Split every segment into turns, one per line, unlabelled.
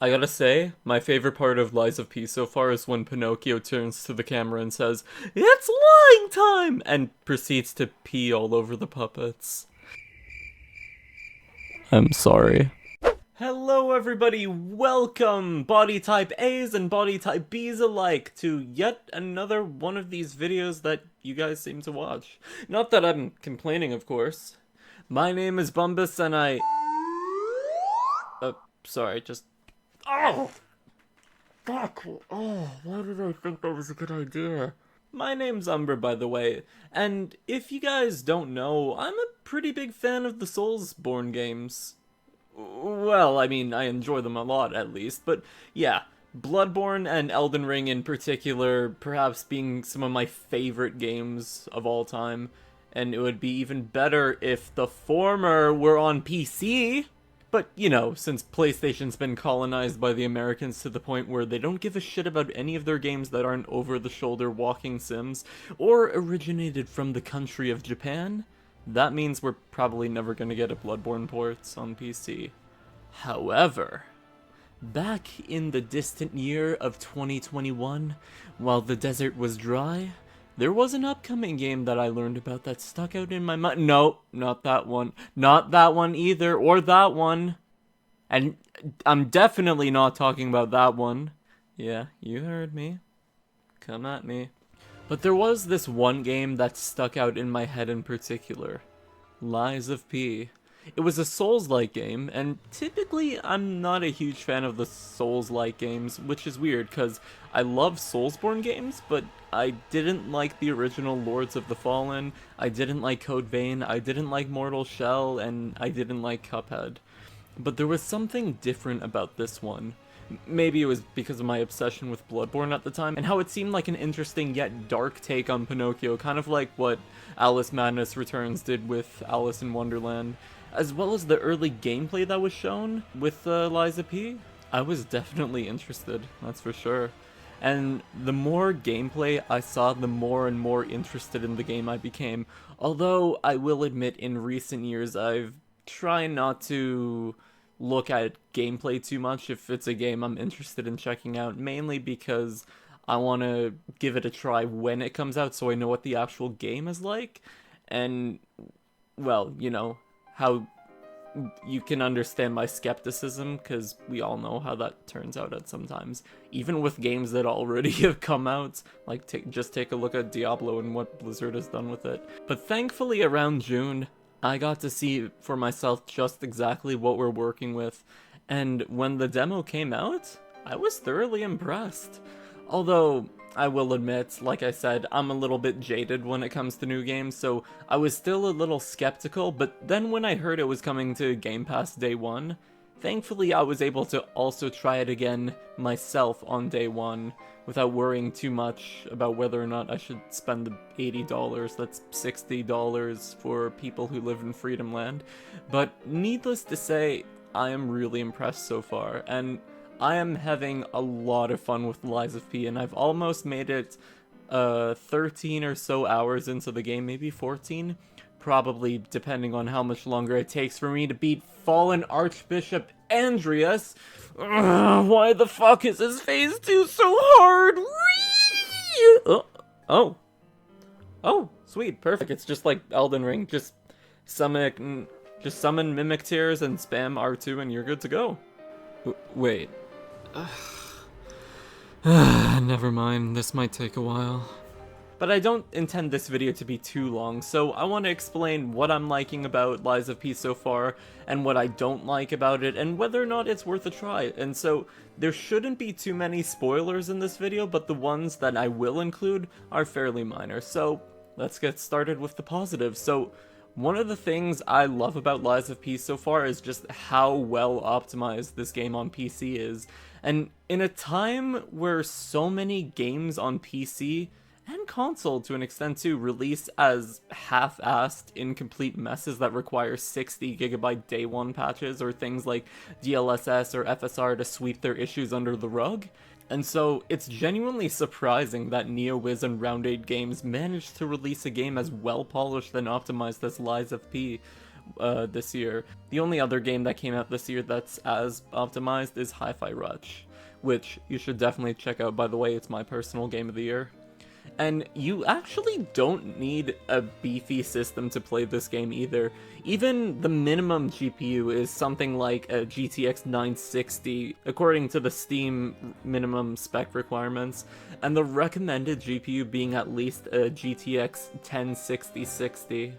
I gotta say, my favorite part of Lies of P so far is when Pinocchio turns to the camera and says, "It's lying time!" and proceeds to pee all over the puppets. I'm sorry. Hello everybody, welcome body type A's and body type B's alike to yet another one of these videos that you guys seem to watch. Not that I'm complaining, of course. My name is Bumbus and sorry, just... Oh! Fuck! Oh, why did I think that was a good idea? My name's Umbruhh, by the way, and if you guys don't know, I'm a pretty big fan of the Soulsborne games. Well, I mean, I enjoy them a lot, at least, but yeah, Bloodborne and Elden Ring in particular, perhaps being some of my favorite games of all time, and it would be even better if the former were on PC. But, you know, since PlayStation's been colonized by the Americans to the point where they don't give a shit about any of their games that aren't over-the-shoulder walking sims, or originated from the country of Japan, that means we're probably never gonna get a Bloodborne port on PC. However, back in the distant year of 2021, while the desert was dry, there was an upcoming game that I learned about that stuck out in my mind. No, not that one. Not that one either, or that one. And I'm definitely not talking about that one. Yeah, you heard me. Come at me. But there was this one game that stuck out in my head in particular. Lies of P. It was a Souls-like game, and typically I'm not a huge fan of the Souls-like games, which is weird, because I love Soulsborne games, but I didn't like the original Lords of the Fallen, I didn't like Code Vein, I didn't like Mortal Shell, and I didn't like Cuphead. But there was something different about this one. Maybe it was because of my obsession with Bloodborne at the time, and how it seemed like an interesting yet dark take on Pinocchio, kind of like what Alice Madness Returns did with Alice in Wonderland, as well as the early gameplay that was shown with Lies of P. I was definitely interested, that's for sure. And the more gameplay I saw, the more and more interested in the game I became. Although, I will admit, in recent years, I've tried not to look at gameplay too much if it's a game I'm interested in checking out, mainly because I want to give it a try when it comes out so I know what the actual game is like. And, well, you know, how you can understand my skepticism, because we all know how that turns out at sometimes. Even with games that already have come out, like just take a look at Diablo and what Blizzard has done with it. But thankfully around June, I got to see for myself just exactly what we're working with, and when the demo came out, I was thoroughly impressed. Although, I will admit, like I said, I'm a little bit jaded when it comes to new games, so I was still a little skeptical, but then when I heard it was coming to Game Pass day one, thankfully I was able to also try it again myself on day one, without worrying too much about whether or not I should spend the $80, that's $60 for people who live in Freedom Land. But needless to say, I am really impressed so far, and I am having a lot of fun with Lies of P, and I've almost made it 13 or so hours into the game, maybe 14, probably depending on how much longer it takes for me to beat Fallen Archbishop Andreas. Ugh, why the fuck is his phase 2 so hard? Oh, sweet, perfect. It's just like Elden Ring, just summon mimic tears and spam R2 and you're good to go. Wait. Never mind, this might take a while. But I don't intend this video to be too long, so I want to explain what I'm liking about Lies of P so far, and what I don't like about it, and whether or not it's worth a try. And so, there shouldn't be too many spoilers in this video, but the ones that I will include are fairly minor. So, let's get started with the positives. So, one of the things I love about Lies of P so far is just how well optimized this game on PC is. And in a time where so many games on PC, and console to an extent too, release as half-assed, incomplete messes that require 60GB day one patches, or things like DLSS or FSR to sweep their issues under the rug. And so, it's genuinely surprising that NeoWiz and Round 8 Games managed to release a game as well polished and optimized as Lies of P, this year. The only other game that came out this year that's as optimized is Hi-Fi Rush, which you should definitely check out. By the way, it's my personal game of the year. And you actually don't need a beefy system to play this game either. Even the minimum GPU is something like a GTX 960, according to the Steam minimum spec requirements, and the recommended GPU being at least a GTX 1060.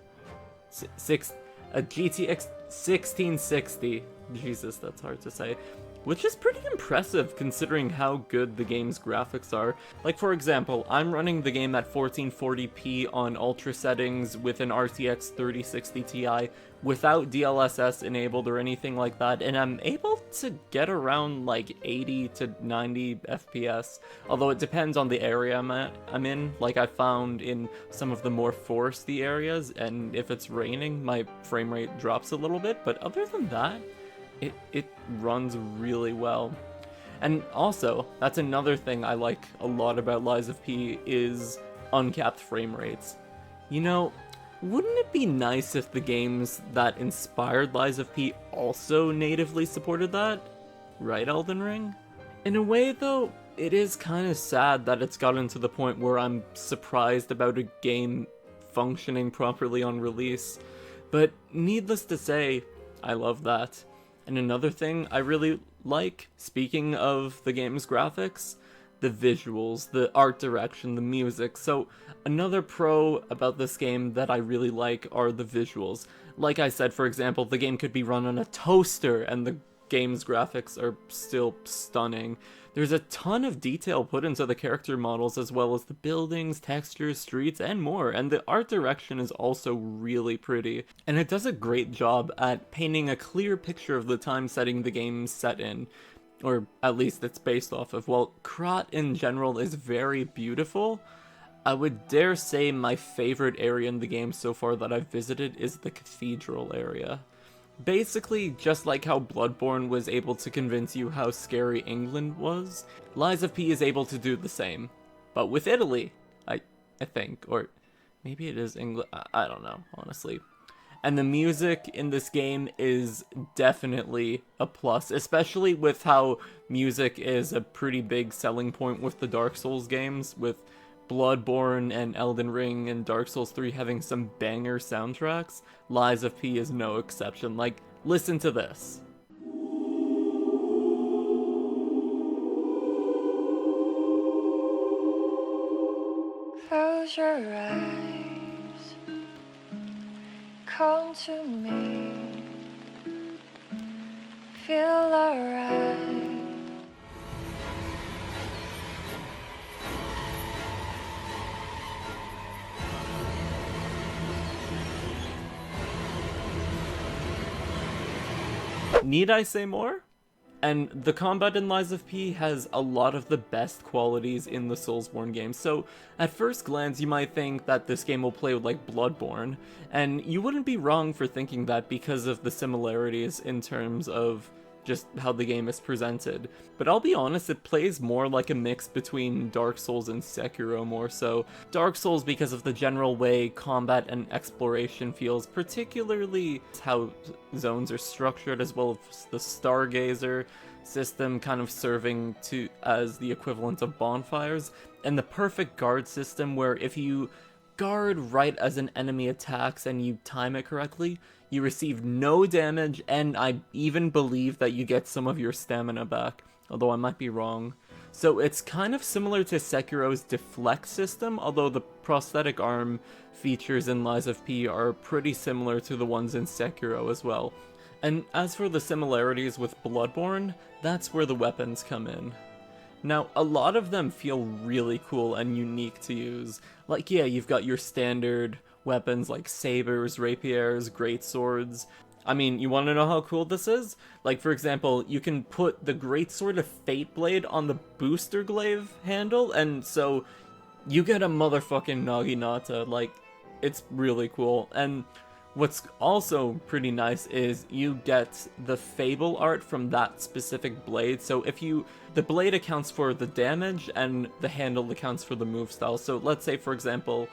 A GTX 1660. Jesus, that's hard to say. Which is pretty impressive considering how good the game's graphics are. Like, for example, I'm running the game at 1440p on ultra settings with an RTX 3060 Ti without DLSS enabled or anything like that, and I'm able to get around like 80 to 90 FPS, although it depends on the area I'm in. Like, I found in some of the more foresty areas, and if it's raining, my frame rate drops a little bit, but other than that, it runs really well. And also, that's another thing I like a lot about Lies of P is uncapped frame rates. You know, wouldn't it be nice if the games that inspired Lies of P also natively supported that? Right, Elden Ring? In a way, though, it is kind of sad that it's gotten to the point where I'm surprised about a game functioning properly on release. But needless to say, I love that. And another thing I really like, speaking of the game's graphics, the visuals, the art direction, the music. So another pro about this game that I really like are the visuals. Like I said, for example, the game could be run on a toaster and the game's graphics are still stunning. There's a ton of detail put into the character models as well as the buildings, textures, streets, and more, and the art direction is also really pretty. And it does a great job at painting a clear picture of the time setting the game's set in, or at least it's based off of. While Krat in general is very beautiful, I would dare say my favorite area in the game so far that I've visited is the cathedral area. Basically, just like how Bloodborne was able to convince you how scary England was, Lies of P is able to do the same. But with Italy, I think, or maybe it is England, I don't know, honestly. And the music in this game is definitely a plus, especially with how music is a pretty big selling point with the Dark Souls games, with Bloodborne and Elden Ring and Dark Souls 3 having some banger soundtracks. Lies of P is no exception. Like, listen to this.
Close your eyes, come to me, feel alright.
Need I say more? And the combat in Lies of P has a lot of the best qualities in the Soulsborne games, so at first glance you might think that this game will play like Bloodborne, and you wouldn't be wrong for thinking that because of the similarities in terms of just how the game is presented. But I'll be honest, it plays more like a mix between Dark Souls and Sekiro more so. Dark Souls because of the general way combat and exploration feels, particularly how zones are structured, as well as the Stargazer system kind of serving as the equivalent of bonfires, and the perfect guard system where if you guard right as an enemy attacks and you time it correctly, you receive no damage, and I even believe that you get some of your stamina back, although I might be wrong. So it's kind of similar to Sekiro's deflect system, although the prosthetic arm features in Lies of P are pretty similar to the ones in Sekiro as well. And as for the similarities with Bloodborne, that's where the weapons come in. Now, a lot of them feel really cool and unique to use. Like, yeah, you've got your standard weapons like sabers, rapiers, greatswords. I mean, you want to know how cool this is? Like, for example, you can put the greatsword of Fate Blade on the booster glaive handle, and so you get a motherfucking Naginata. Like, it's really cool. And what's also pretty nice is you get the Fable art from that specific blade. So the blade accounts for the damage and the handle accounts for the move style. So let's say, for example,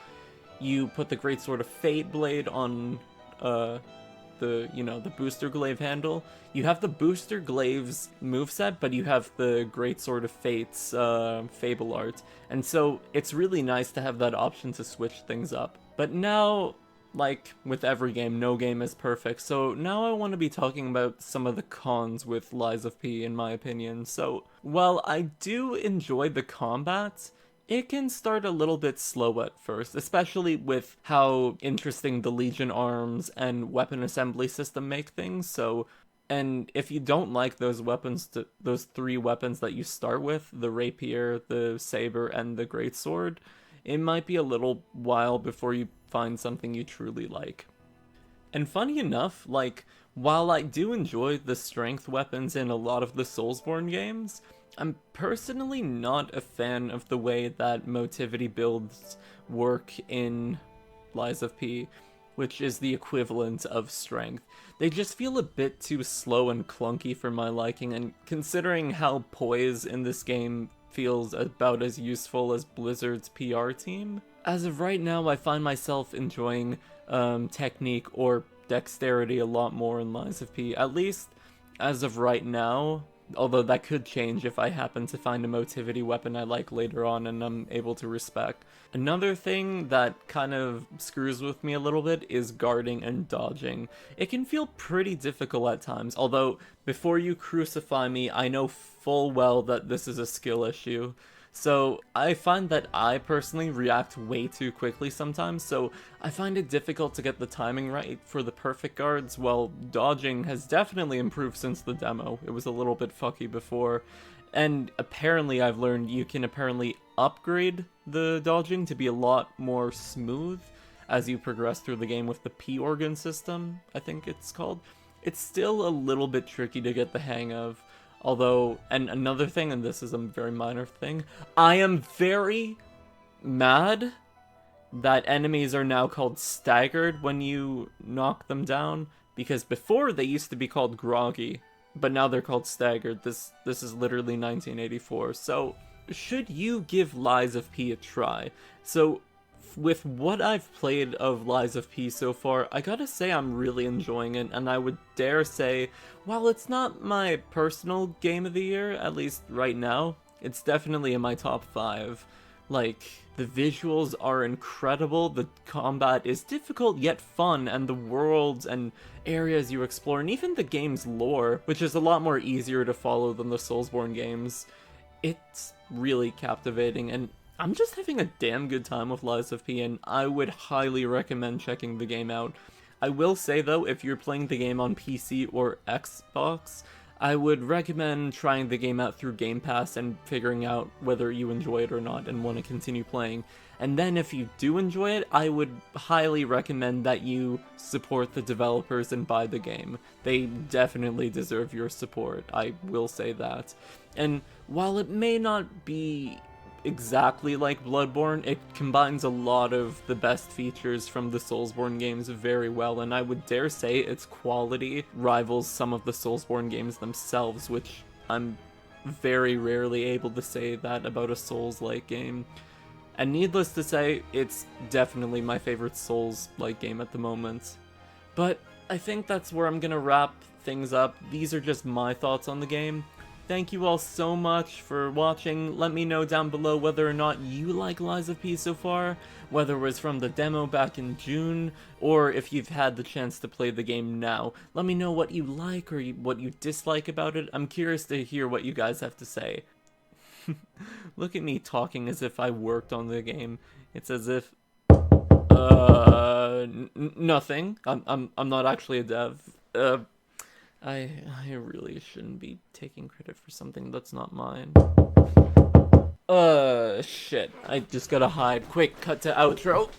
you put the Greatsword of Fate Blade on the, the Booster Glaive handle. You have the Booster Glaive's moveset, but you have the Greatsword of Fate's Fable art. And so it's really nice to have that option to switch things up. But now, like with every game, no game is perfect. So now I want to be talking about some of the cons with Lies of P, in my opinion. So while I do enjoy the combat, it can start a little bit slow at first, especially with how interesting the Legion arms and weapon assembly system make things. So, and if you don't like those weapons, those 3 weapons that you start with, the rapier, the saber, and the greatsword, it might be a little while before you find something you truly like. And funny enough, like, while I do enjoy the strength weapons in a lot of the Soulsborne games, I'm personally not a fan of the way that motivity builds work in Lies of P, which is the equivalent of strength. They just feel a bit too slow and clunky for my liking, and considering how poise in this game feels about as useful as Blizzard's PR team, as of right now I find myself enjoying technique or dexterity a lot more in Lies of P, at least as of right now. Although that could change if I happen to find a motivity weapon I like later on and I'm able to respec. Another thing that kind of screws with me a little bit is guarding and dodging. It can feel pretty difficult at times, although before you crucify me, I know full well that this is a skill issue. So I find that I personally react way too quickly sometimes, so I find it difficult to get the timing right for the perfect guards, while dodging has definitely improved since the demo. It was a little bit fucky before, and apparently I've learned you can apparently upgrade the dodging to be a lot more smooth as you progress through the game with the P-organ system, I think it's called. It's still a little bit tricky to get the hang of. Although, and another thing, and this is a very minor thing, I am very mad that enemies are now called staggered when you knock them down, because before they used to be called groggy, but now they're called staggered. This is literally 1984, so should you give Lies of P a try? So, with what I've played of Lies of P so far, I gotta say I'm really enjoying it, and I would dare say, while it's not my personal game of the year, at least right now, it's definitely in my top 5. Like, the visuals are incredible, the combat is difficult yet fun, and the worlds and areas you explore, and even the game's lore, which is a lot more easier to follow than the Soulsborne games, it's really captivating, and I'm just having a damn good time with Lies of P, and I would highly recommend checking the game out. I will say though, if you're playing the game on PC or Xbox, I would recommend trying the game out through Game Pass and figuring out whether you enjoy it or not and want to continue playing. And then if you do enjoy it, I would highly recommend that you support the developers and buy the game. They definitely deserve your support, I will say that. And while it may not be exactly like Bloodborne, it combines a lot of the best features from the Soulsborne games very well, and I would dare say its quality rivals some of the Soulsborne games themselves, which I'm very rarely able to say that about a Souls-like game. And needless to say, it's definitely my favorite Souls-like game at the moment. But I think that's where I'm gonna wrap things up. These are just my thoughts on the game. Thank you all so much for watching. Let me know down below whether or not you like Lies of P so far, whether it was from the demo back in June, or if you've had the chance to play the game now. Let me know what you like or what you dislike about it. I'm curious to hear what you guys have to say. Look at me talking as if I worked on the game. It's as if nothing. I'm not actually a dev. I really shouldn't be taking credit for something that's not mine. Shit. I just gotta hide. Quick, cut to outro.